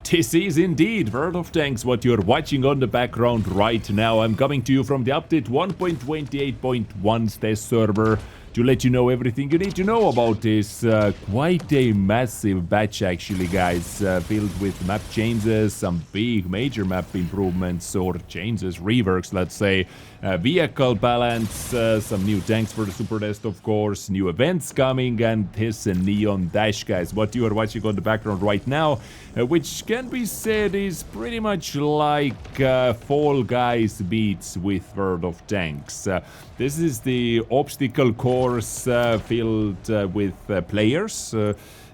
This is indeed World of Tanks, what you're watching on the background right now. I'm coming to you from the update 1.28.1 test server to let you know everything you need to know about this quite a massive batch actually, guys, filled with map changes, some big major map improvements or changes, reworks, let's say, vehicle balance, some new tanks for the super test, of course, new events coming, and this neon dash, guys, what you are watching on the background right now, which can be said is pretty much like Fall Guys beats with World of Tanks. This is the obstacle course filled with players,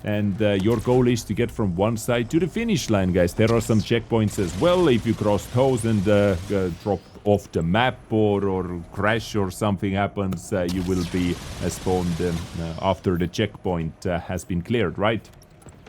and your goal is to get from one side to the finish line, guys. There are some checkpoints as well. If you cross those and drop off the map or crash or something happens, you will be spawned after the checkpoint has been cleared, right?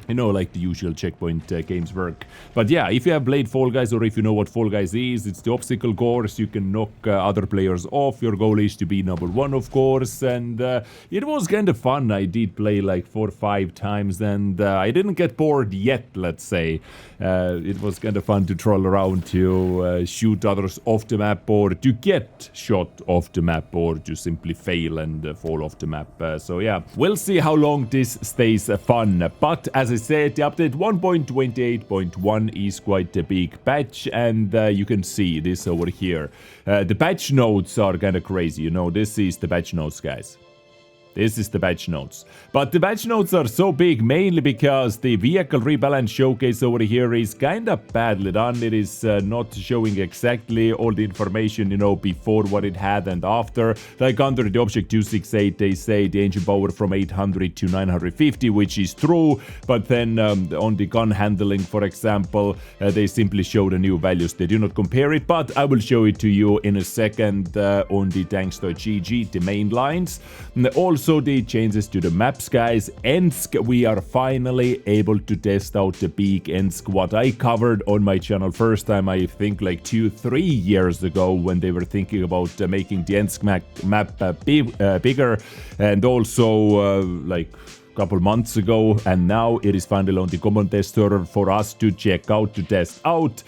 You know, like the usual checkpoint games work. But yeah, if you have played Fall Guys or if you know what Fall Guys is, it's the obstacle course. You can knock other players off. Your goal is to be number one, of course. And it was kind of fun. I did play like 4 or 5 times and I didn't get bored yet, let's say. It was kind of fun to troll around, to shoot others off the map or to get shot off the map or to simply fail and fall off the map. So yeah, we'll see how long this stays fun. But as I said, the update 1.28.1 is quite a big patch, and you can see this over here. The patch notes are kind of crazy, you know, this is the patch notes, guys. This is the patch notes. But the patch notes are so big mainly because the vehicle rebalance showcase over here is kind of badly done. It is not showing exactly all the information, you know, before what it had and after. Like under the object 268, they say the engine power from 800 to 950, which is true. But then on the gun handling, for example, they simply show the new values. They do not compare it, but I will show it to you in a second on the tanks.gg, the main lines. And also the changes to the maps, guys. Ensk, we are finally able to test out the big Ensk, what I covered on my channel first time, I think like 2-3 years ago, when they were thinking about making the Ensk map bigger, and also like couple months ago, and now it is finally on the common test server for us to check out, to test out.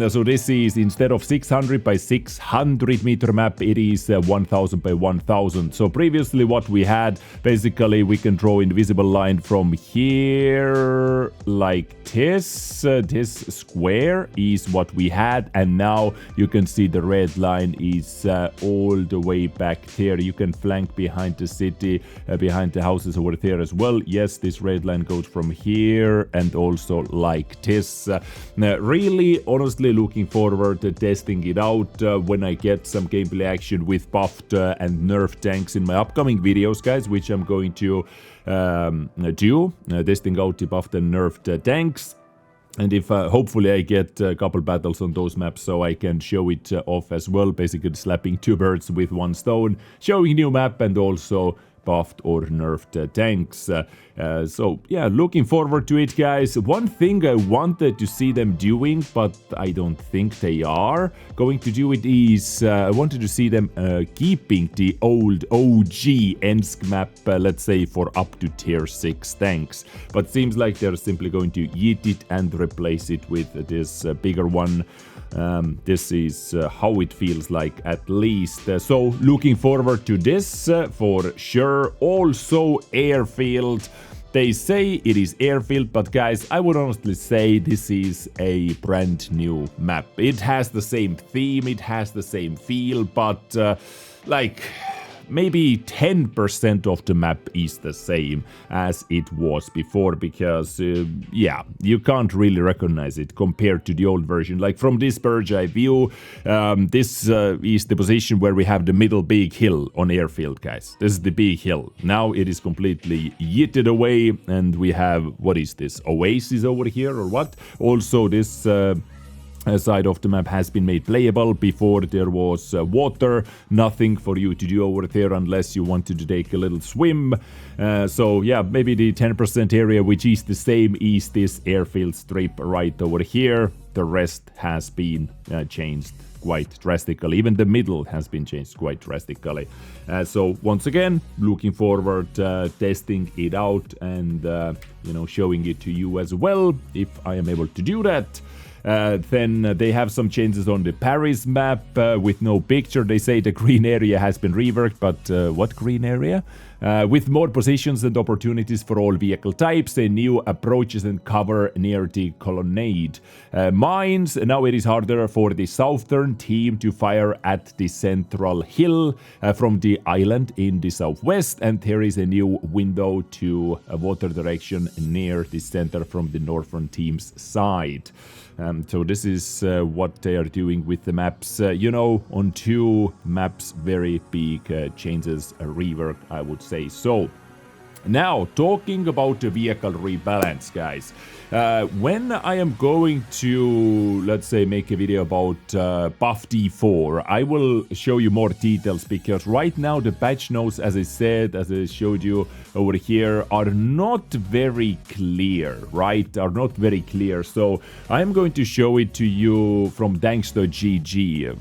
So this is, instead of 600 by 600 meter map, it is 1000 by 1000. So previously what we had, basically we can draw invisible line from here like this. This square is what we had, and now you can see the red line is all the way back there. You can flank behind the city, behind the houses over there as well. Yes, this red line goes from here and also like this. Really, honestly, looking forward to testing it out when I get some gameplay action with buffed and nerfed tanks in my upcoming videos, guys, which I'm going to do, testing out the buffed and nerfed tanks. And if hopefully I get a couple battles on those maps so I can show it off as well, basically slapping 2 birds with 1 stone, showing new map and also buffed or nerfed tanks. So yeah, looking forward to it, guys. One thing I wanted to see them doing, but I don't think they are going to do it, is I wanted to see them keeping the old OG Ensk map, let's say for up to tier 6 tanks. But seems like they're simply going to yeet it and replace it with this bigger one. This is how it feels like, at least. So looking forward to this for sure. Also airfield. They say it is airfield, but guys, I would honestly say this is a brand new map. It has the same theme, it has the same feel, but like maybe 10% of the map is the same as it was before, because yeah, you can't really recognize it compared to the old version. Like from this bird's eye view, this is the position where we have the middle big hill on airfield, guys. This is the big hill. Now it is completely yeeted away, and we have, what is this, oasis over here or what? Also this side of the map has been made playable. Before there was water, nothing for you to do over there unless you wanted to take a little swim. So yeah, maybe the 10% area which is the same is this airfield strip right over here. The rest has been changed quite drastically. Even the middle has been changed quite drastically. So once again, looking forward testing it out and you know, showing it to you as well if I am able to do that. Then they have some changes on the Paris map with no picture. They say the green area has been reworked, but what green area? With more positions and opportunities for all vehicle types, and new approaches and cover near the colonnade. Mines, now it is harder for the southern team to fire at the central hill from the island in the southwest, and there is a new window to water direction near the center from the northern team's side. So this is what they are doing with the maps. You know, on 2 maps, very big changes, a rework, I would say. So now, talking about the vehicle rebalance, guys. When I am going to, let's say, make a video about buff D4, I will show you more details, because right now the patch notes, as I said, as I showed you over here, are not very clear, right? Are not very clear. So I'm going to show it to you from tanks.gg.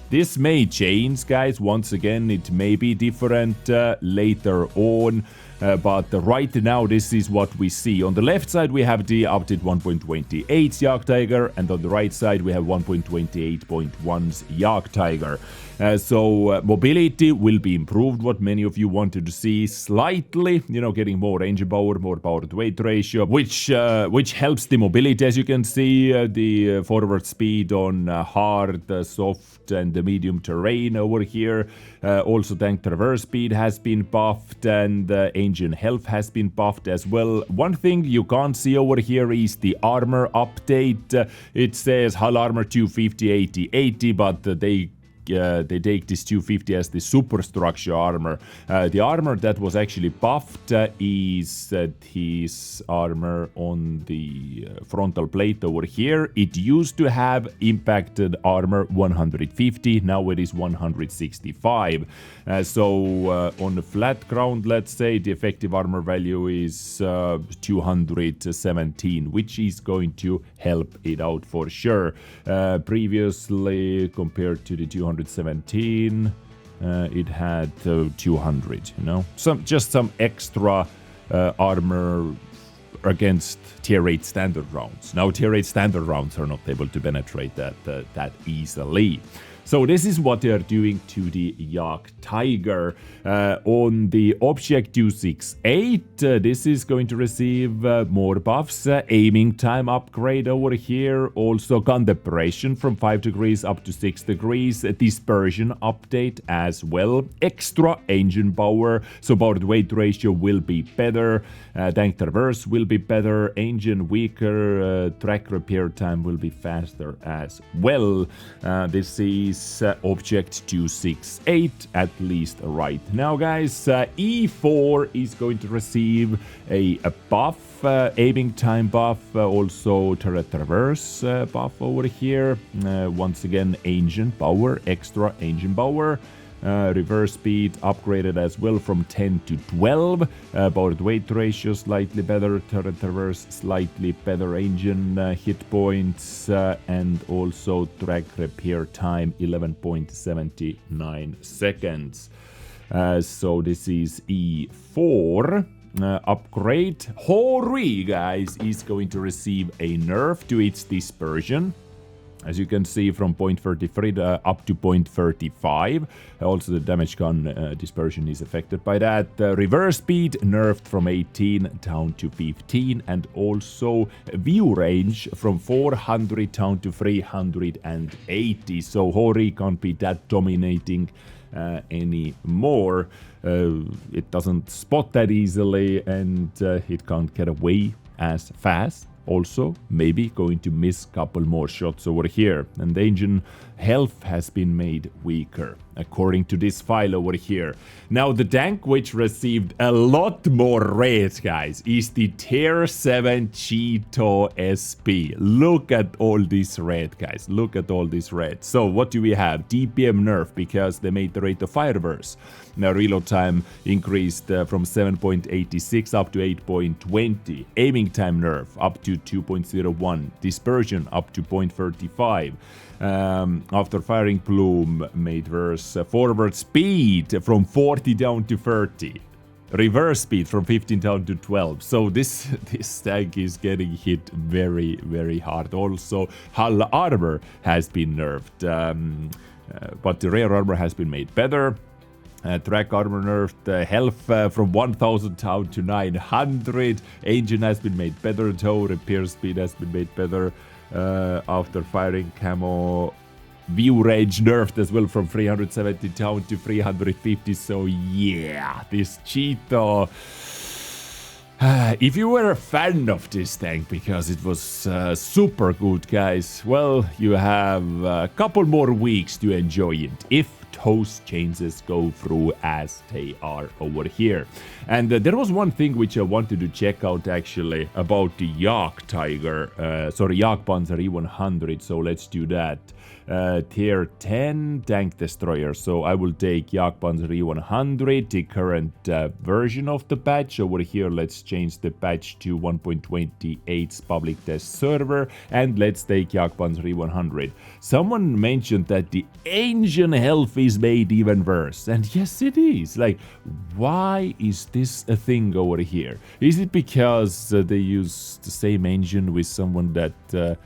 This may change, guys. Once again, it may be different later on. But right now, this is what we see. On the left side, we have the update 1.28 JagdTiger, and on the right side, we have 1.28.1's JagdTiger. So mobility will be improved, what many of you wanted to see slightly, you know, getting more engine power, more power to weight ratio, which helps the mobility. As you can see, the forward speed on hard, soft and the medium terrain over here. Also tank traverse speed has been buffed, and engine health has been buffed as well. One thing you can't see over here is the armor update. It says hull armor 250, 80, 80, but they take this 250 as the superstructure armor. The armor that was actually buffed is his armor on the frontal plate over here. It used to have impacted armor 150, now it is 165. So on the flat ground, let's say, the effective armor value is 217, which is going to help it out for sure. Previously, compared to the 217, it had 200, you know, just some extra armor against tier 8 standard rounds. Now tier 8 standard rounds are not able to penetrate that easily. So this is what they are doing to the JagdTiger. On the Object 268, this is going to receive more buffs. Aiming time upgrade over here. Also gun depression from 5 degrees up to 6 degrees. Dispersion update as well. Extra engine power, so power to weight ratio will be better. Tank traverse will be better. Engine weaker. Track repair time will be faster as well. This is Object 268, at least right now, guys. E4 is going to receive a buff, aiming time buff, also traverse buff over here. Once again, engine power, extra engine power. Reverse speed upgraded as well from 10 to 12. Power to weight ratio slightly better. Traverse slightly better. Engine hit points and also track repair time 11.79 seconds. So this is E4. Upgrade. Hori, guys, is going to receive a nerf to its dispersion. As you can see, from 0.33 up to 0.35. Also, the damage gun dispersion is affected by that. Reverse speed nerfed from 18 down to 15. And also view range from 400 down to 380. So Hori can't be that dominating anymore. It doesn't spot that easily, and it can't get away as fast. Also, maybe going to miss a couple more shots over here. And the engine health has been made weaker. according to this file over here. Now, the tank which received a lot more red, guys, is the Tier 7 Cheeto SP. Look at all this red, guys. Look at all this red. So, what do we have? DPM nerf, because they made the rate of fire reverse. Now, reload time increased from 7.86 up to 8.20. Aiming time nerf up to 2.01. Dispersion up to 0.35. After firing plume made worse. Forward speed from 40 down to 30. Reverse speed from 15 down to 12. So this tank is getting hit very, very hard. Also, hull armor has been nerfed, but the rear armor has been made better. Track armor nerfed, health from 1000 down to 900. Engine has been made better, though. Repair speed has been made better. After firing camo, view range nerfed as well from 370 down to 350. So yeah, this Cheeto. If you were a fan of this tank because it was super good, guys, well, you have a couple more weeks to enjoy it if those changes go through as they are over here. And there was one thing which I wanted to check out actually about the JagdTiger, Jagdpanzer E100, so let's do that. Tier 10 tank destroyer, so I will take Jagdpanzer E100, the current version of the patch. Over here, let's change the patch to 1.28's public test server, and let's take Jagdpanzer E100. Someone mentioned that the engine health is made even worse, and yes it is. Like, why is this a thing over here? Is it because they use the same engine with someone that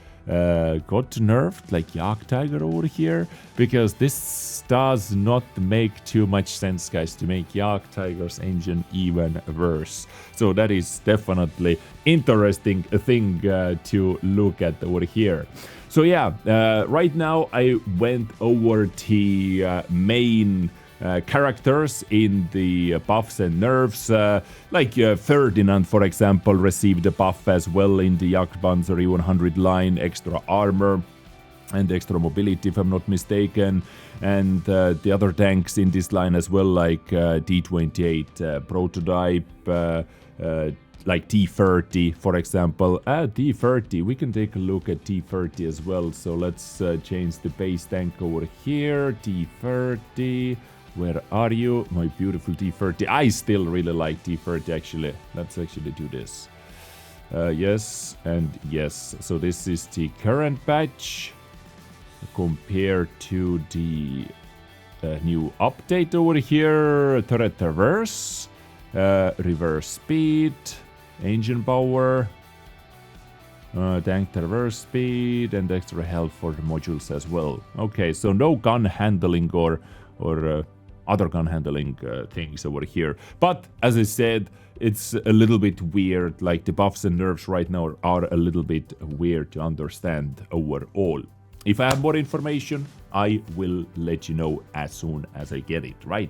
got nerfed, like JagdTiger over here? Because this does not make too much sense, guys, to make JagdTiger's engine even worse. So that is definitely interesting thing to look at over here. So yeah, right now I went over the main characters in the buffs and nerfs, like Ferdinand, for example, received a buff as well in the Jagdpanzer E100 line, extra armor and extra mobility, if I'm not mistaken, and the other tanks in this line as well, like D28 prototype, like T30, for example. T30, we can take a look at T30 as well. So let's change the base tank over here. T30, where are you, my beautiful T30? I still really like T30, actually. Let's actually do this. Yes and yes. So this is the current patch compared to the new update over here. Turret reverse, reverse speed, engine power, tank reverse speed, and extra health for the modules as well. Okay, so no gun handling or other gun handling things over here. But as I said, it's a little bit weird. Like the buffs and nerfs right now are a little bit weird to understand overall. If I have more information, I will let you know as soon as I get it, right?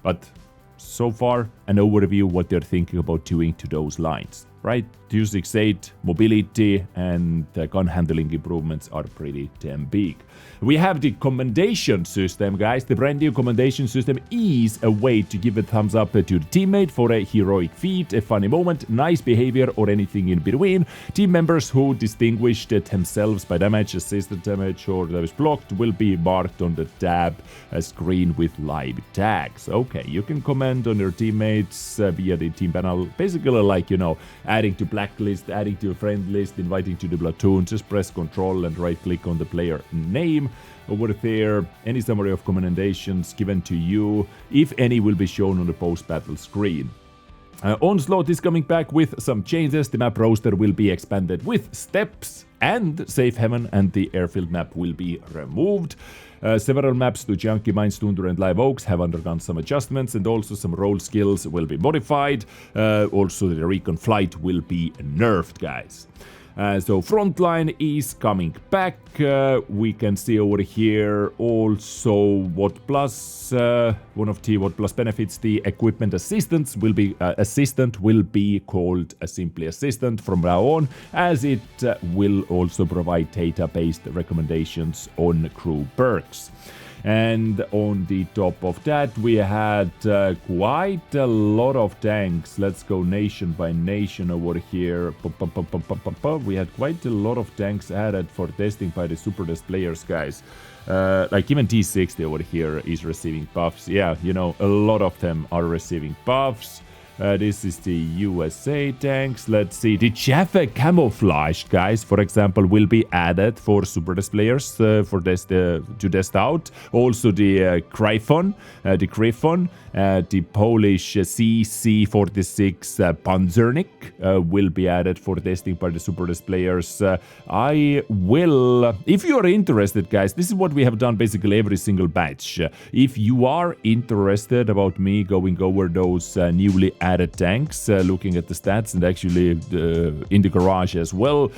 But so far, an overview what they're thinking about doing to those lines, right? 268 mobility and gun handling improvements are pretty damn big. We have the commendation system, guys. The brand new commendation system is a way to give a thumbs up to the teammate for a heroic feat, a funny moment, nice behavior, or anything in between. Team members who distinguished themselves by damage, assisted damage, or damage blocked will be marked on the tab screen with live tags. Okay, you can comment on your teammates via the team panel, basically like, you know, adding to blacklist, adding to a friend list, inviting to the platoon. Just press Control and right click on the player name. Over there, any summary of commendations given to you, if any, will be shown on the post-battle screen. Onslaught is coming back with some changes. The map roster will be expanded with steps, and Safe Haven and the airfield map will be removed. Several maps to Junkie Mines, Tundra and Live Oaks have undergone some adjustments, and also some role skills will be modified. Also the recon flight will be nerfed, guys. So Frontline is coming back. We can see over here also what plus, one of the what plus benefits, the equipment assistant will be called simply assistant from now on, as it will also provide data-based recommendations on crew perks. And on the top of that, we had quite a lot of tanks. Let's go nation by nation over here. We had quite a lot of tanks added for testing by the Super Test players, guys. Like even T60 over here is receiving buffs. Yeah, you know, a lot of them are receiving buffs. This is the USA tanks. Let's see. The Jaffa camouflaged, guys, for example, will be added for Super Test players to test out. Also the Griffon, the Polish CC46 Panzernik will be added for testing by the Super Test players. I will, if you are interested, guys, this is what we have done basically every single batch. If you are interested about me going over those newly added tanks, looking at the stats and actually in the garage as well,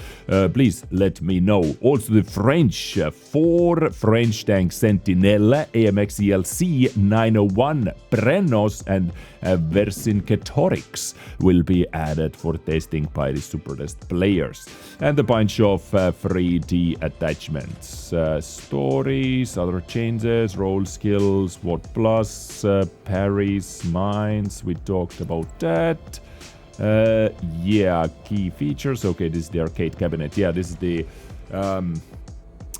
please let me know. Also the French, 4 French tanks, Sentinelle, AMX ELC 901, Brennos and Vercingetorix will be added for testing by the Super Test players. And a bunch of 3D attachments. Stories, other changes, role skills, what plus, parries, mines, we talked about that. Yeah, key features. Okay, this is the arcade cabinet. Yeah, this is the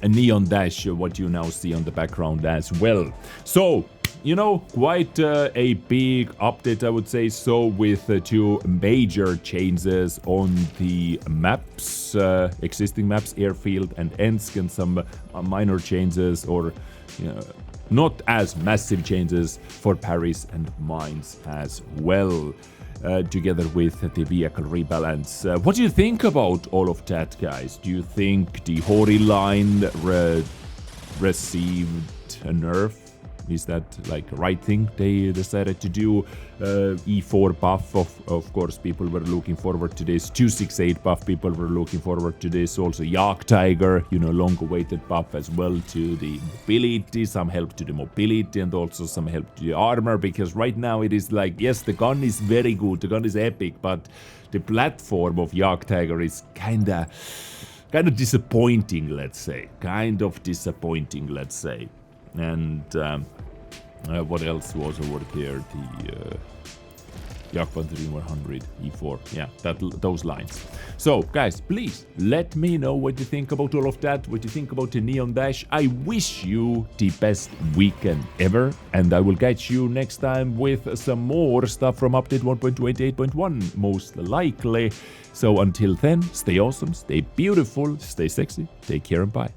neon dash, what you now see on the background as well. So, you know, quite a big update, I would say so, with 2 major changes on the maps, existing maps, Airfield and Ensk, and some minor changes or not as massive changes for parries and mines as well. Together with the vehicle rebalance. What do you think about all of that, guys? Do you think the Hori line received a nerf? Is that like the right thing they decided to do? E4 buff, of course, people were looking forward to this. 268 buff, people were looking forward to this. Also JagdTiger, you know, long-awaited buff as well to the mobility, some help to the mobility and also some help to the armor, because right now it is like, yes, the gun is very good, the gun is epic, but the platform of JagdTiger is kind of disappointing, let's say. And what else was over there? The Jagdpanther 100 E4. Yeah, those lines. So, guys, please let me know what you think about all of that, what you think about the Neon Dash. I wish you the best weekend ever, and I will catch you next time with some more stuff from update 1.28.1, most likely. So until then, stay awesome, stay beautiful, stay sexy, take care and bye.